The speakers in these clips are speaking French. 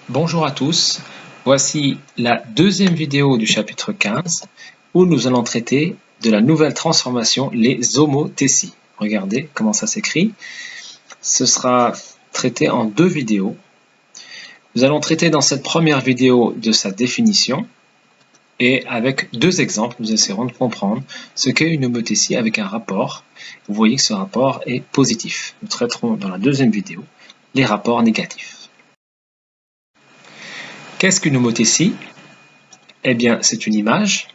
Bonjour à tous, voici la deuxième vidéo du chapitre 15 où nous allons traiter de la nouvelle transformation, les homothéties. Regardez comment ça s'écrit. Ce sera traité en deux vidéos. Nous allons traiter dans cette première vidéo de sa définition et avec deux exemples, nous essaierons de comprendre ce qu'est une homothétie avec un rapport. Vous voyez que ce rapport est positif. Nous traiterons dans la deuxième vidéo les rapports négatifs. Qu'est-ce qu'une homothétie? Eh bien, c'est une image.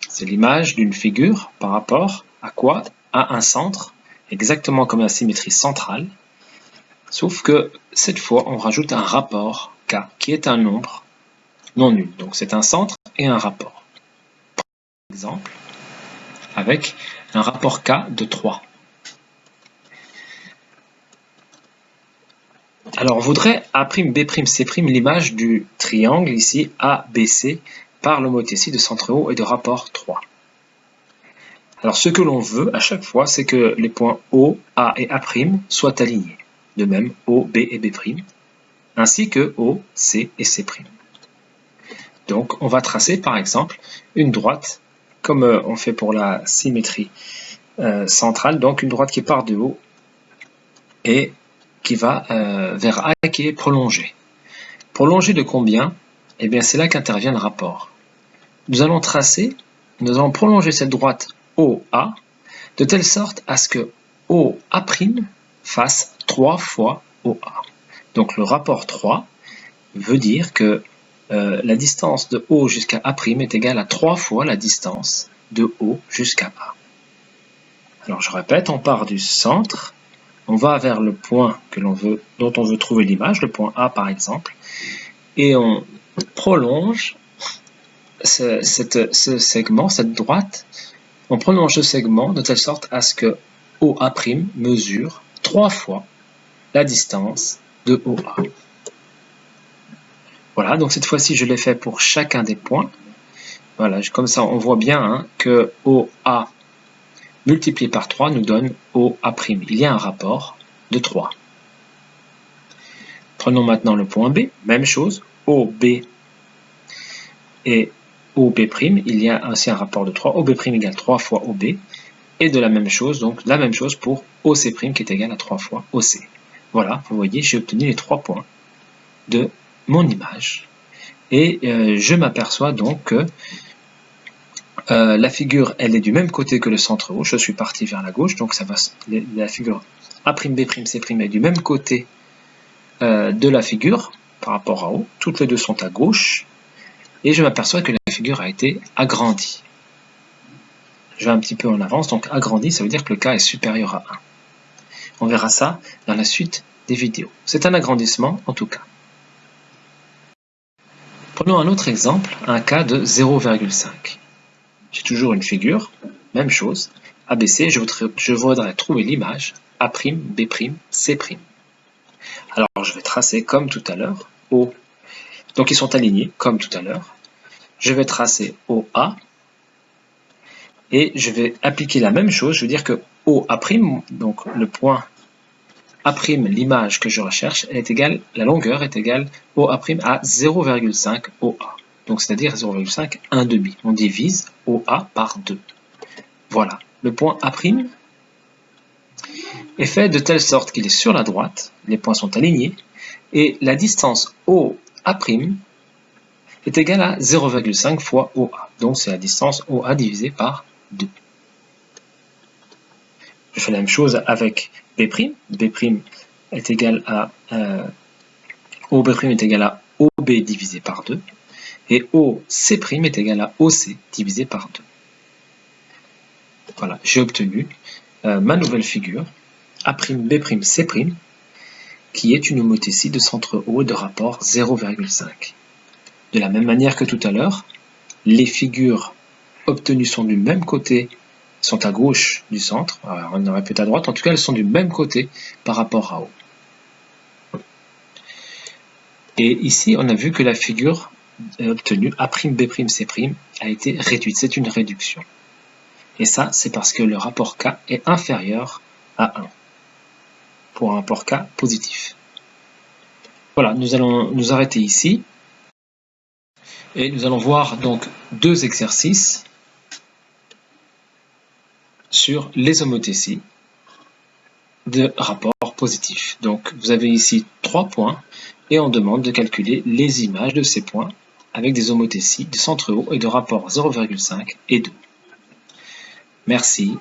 C'est l'image d'une figure par rapport à quoi? À un centre, exactement comme la symétrie centrale. Sauf que cette fois, on rajoute un rapport K, qui est un nombre non nul. Donc c'est un centre et un rapport. Par exemple, avec un rapport K de 3. Alors on voudrait A'B', C', l'image du triangle ici ABC par l'homothétie de centre O et de rapport 3. Alors ce que l'on veut à chaque fois, c'est que les points O, A et A' soient alignés. De même O, B et B', ainsi que O, C et C'. Donc on va tracer par exemple une droite, comme on fait pour la symétrie centrale, donc une droite qui part de haut et qui va vers A qui est prolongée. Prolongée de combien? Eh bien c'est là qu'intervient le rapport. Nous allons prolonger cette droite OA de telle sorte à ce que OA' fasse 3 fois OA. Donc le rapport 3 veut dire que la distance de O jusqu'à A' est égale à 3 fois la distance de O jusqu'à A. Alors je répète, on part du centre, on va vers le point dont on veut trouver l'image, le point A par exemple, et on prolonge ce segment, cette droite, on prolonge ce segment de telle sorte à ce que OA' mesure 3 fois la distance de OA. Voilà, donc cette fois-ci je l'ai fait pour chacun des points. Voilà, comme ça on voit bien que OA multiplié par 3 nous donne OA'. Il y a un rapport de 3. Prenons maintenant le point B, même chose, OB et OB', il y a ainsi un rapport de 3, OB' égale 3 fois OB, et de la même chose, donc la même chose pour OC' qui est égal à 3 fois OC. Voilà, vous voyez, j'ai obtenu les 3 points de mon image. Et je m'aperçois donc que la figure, elle est du même côté que le centre O. Je suis parti vers la gauche, donc ça va, la figure A'B', C' est du même côté de la figure par rapport à O. Toutes les deux sont à gauche. Et je m'aperçois que la figure a été agrandie. Je vais un petit peu en avance, donc agrandie, ça veut dire que le K est supérieur à 1. On verra ça dans la suite des vidéos. C'est un agrandissement en tout cas. Prenons un autre exemple, un cas de 0,5. J'ai toujours une figure, même chose, ABC, je voudrais trouver l'image A', B', C'. Alors je vais tracer comme tout à l'heure O. Donc ils sont alignés comme tout à l'heure. Je vais tracer OA et je vais appliquer la même chose. Je veux dire que OA', donc le point A', l'image que je recherche, la longueur est égale OA' à 0,5 OA. Donc c'est-à-dire 0,5, 1/2. On divise OA par 2. Voilà, le point A' est fait de telle sorte qu'il est sur la droite, les points sont alignés, et la distance OA' est égale à 0,5 fois OA. Donc c'est la distance OA divisée par 2. Je fais la même chose avec B'. B' est égal à OB' est égal à OB divisé par 2. Et OC' est égal à OC divisé par 2. Voilà, j'ai obtenu ma nouvelle figure, A'B', C', qui est une homothétie de centre O de rapport 0,5. De la même manière que tout à l'heure, les figures obtenues sont du même côté, sont à gauche du centre, alors on aurait pu être à droite, en tout cas elles sont du même côté par rapport à O. Et ici on a vu que la figure obtenue A'B', C' a été réduite, c'est une réduction. Et ça, c'est parce que le rapport K est inférieur à 1, pour un rapport K positif. Voilà, nous allons nous arrêter ici et nous allons voir donc deux exercices sur les homothéties de rapport positif. Donc vous avez ici 3 points et on demande de calculer les images de ces points avec des homothéties de centre haut et de rapport 0,5 et 2. Merci.